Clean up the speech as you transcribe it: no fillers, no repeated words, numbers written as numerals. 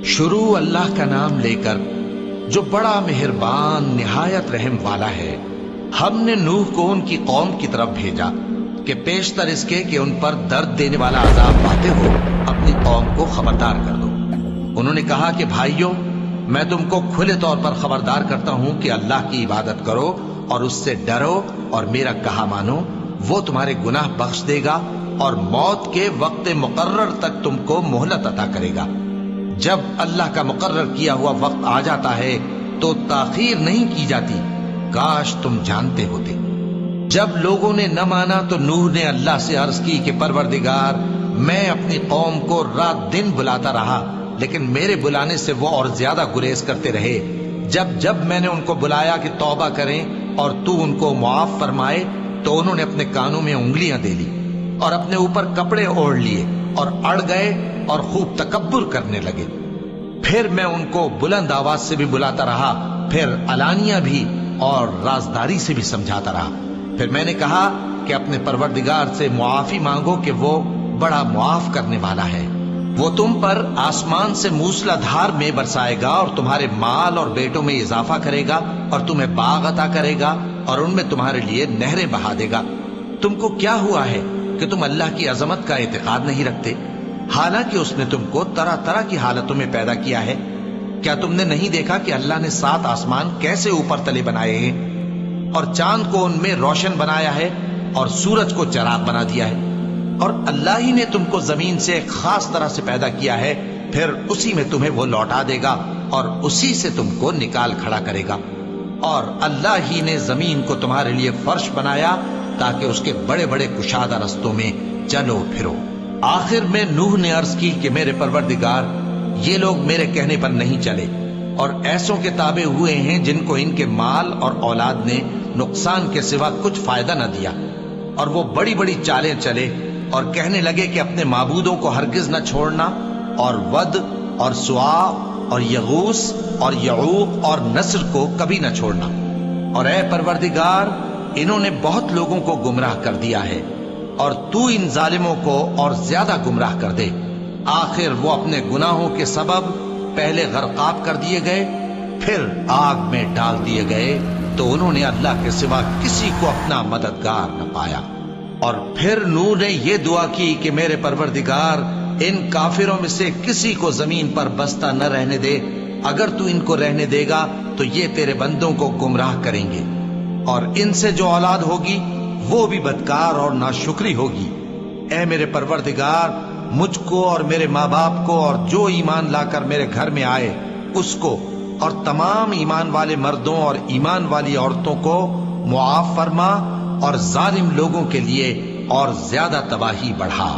شروع اللہ کا نام لے کر جو بڑا مہربان نہایت رحم والا ہے۔ ہم نے نوح کو ان کی قوم کی طرف بھیجا کہ پیشتر اس کے کہ ان پر درد دینے والا عذاب پاتے ہو اپنی قوم کو خبردار کر دو۔ انہوں نے کہا کہ بھائیو، میں تم کو کھلے طور پر خبردار کرتا ہوں کہ اللہ کی عبادت کرو اور اس سے ڈرو اور میرا کہا مانو، وہ تمہارے گناہ بخش دے گا اور موت کے وقت مقرر تک تم کو مہلت عطا کرے گا۔ جب اللہ کا مقرر کیا ہوا وقت آ جاتا ہے تو تاخیر نہیں کی جاتی، کاش تم جانتے ہوتے۔ جب لوگوں نے نہ مانا تو نوح نے اللہ سے عرض کی کہ پروردگار، میں اپنی قوم کو رات دن بلاتا رہا لیکن میرے بلانے سے وہ اور زیادہ گریز کرتے رہے۔ جب میں نے ان کو بلایا کہ توبہ کریں اور تو ان کو معاف فرمائے تو انہوں نے اپنے کانوں میں انگلیاں دے لی اور اپنے اوپر کپڑے اوڑھ لیے اور اڑ گئے اور خوب تکبر کرنے لگے۔ پھر میں ان کو بلند آواز سے بھی بلاتا رہا، پھر علانیہ بھی اور رازداری سے بھی سمجھاتا رہا۔ پھر میں نے کہا کہ اپنے پروردگار سے معافی مانگو کہ وہ بڑا معاف کرنے والا ہے۔ وہ تم پر آسمان سے موسلا دھار میں برسائے گا اور تمہارے مال اور بیٹوں میں اضافہ کرے گا اور تمہیں باغ عطا کرے گا اور ان میں تمہارے لیے نہریں بہا دے گا۔ تم کو کیا ہوا ہے کہ تم اللہ کی عظمت کا اعتقاد نہیں رکھتے، حالانکہ اس نے تم کو طرح طرح کی حالتوں میں پیدا کیا ہے؟ کیا تم نے نہیں دیکھا کہ اللہ نے 7 آسمان کیسے اوپر تلے بنائے ہیں اور چاند کو ان میں روشن بنایا ہے اور سورج کو چراغ بنا دیا ہے؟ اور اللہ ہی نے تم کو زمین سے ایک خاص طرح سے پیدا کیا ہے، پھر اسی میں تمہیں وہ لوٹا دے گا اور اسی سے تم کو نکال کھڑا کرے گا۔ اور اللہ ہی نے زمین کو تمہارے لیے فرش بنایا تاکہ اس کے بڑے بڑے کشادہ رستوں میں چلو پھرو۔ آخر میں نوح نے عرض کی کہ میرے پروردگار، یہ لوگ میرے کہنے پر نہیں چلے اور ایسوں کے تابع ہوئے ہیں جن کو ان کے مال اور اولاد نے نقصان کے سوا کچھ فائدہ نہ دیا، اور وہ بڑی بڑی چالیں چلے اور کہنے لگے کہ اپنے معبودوں کو ہرگز نہ چھوڑنا، اور ود اور سوا اور یغوس اور یعوق اور نصر کو کبھی نہ چھوڑنا۔ اور اے پروردگار، انہوں نے بہت لوگوں کو گمراہ کر دیا ہے اور تو ان ظالموں کو اور زیادہ گمراہ کر دے۔ آخر وہ اپنے گناہوں کے سبب پہلے غرقاب کر دیے گئے، پھر آگ میں ڈال دیے گئے، تو انہوں نے اللہ کے سوا کسی کو اپنا مددگار نہ پایا۔ اور پھر نوح نے یہ دعا کی کہ میرے پروردگار، ان کافروں میں سے کسی کو زمین پر بستہ نہ رہنے دے، اگر تو ان کو رہنے دے گا تو یہ تیرے بندوں کو گمراہ کریں گے، اور ان سے جو اولاد ہوگی وہ بھی بدکار اور ناشکری ہوگی۔ اے میرے پروردگار، مجھ کو اور میرے ماں باپ کو اور جو ایمان لا کر میرے گھر میں آئے اس کو اور تمام ایمان والے مردوں اور ایمان والی عورتوں کو معاف فرما، اور ظالم لوگوں کے لیے اور زیادہ تباہی بڑھا۔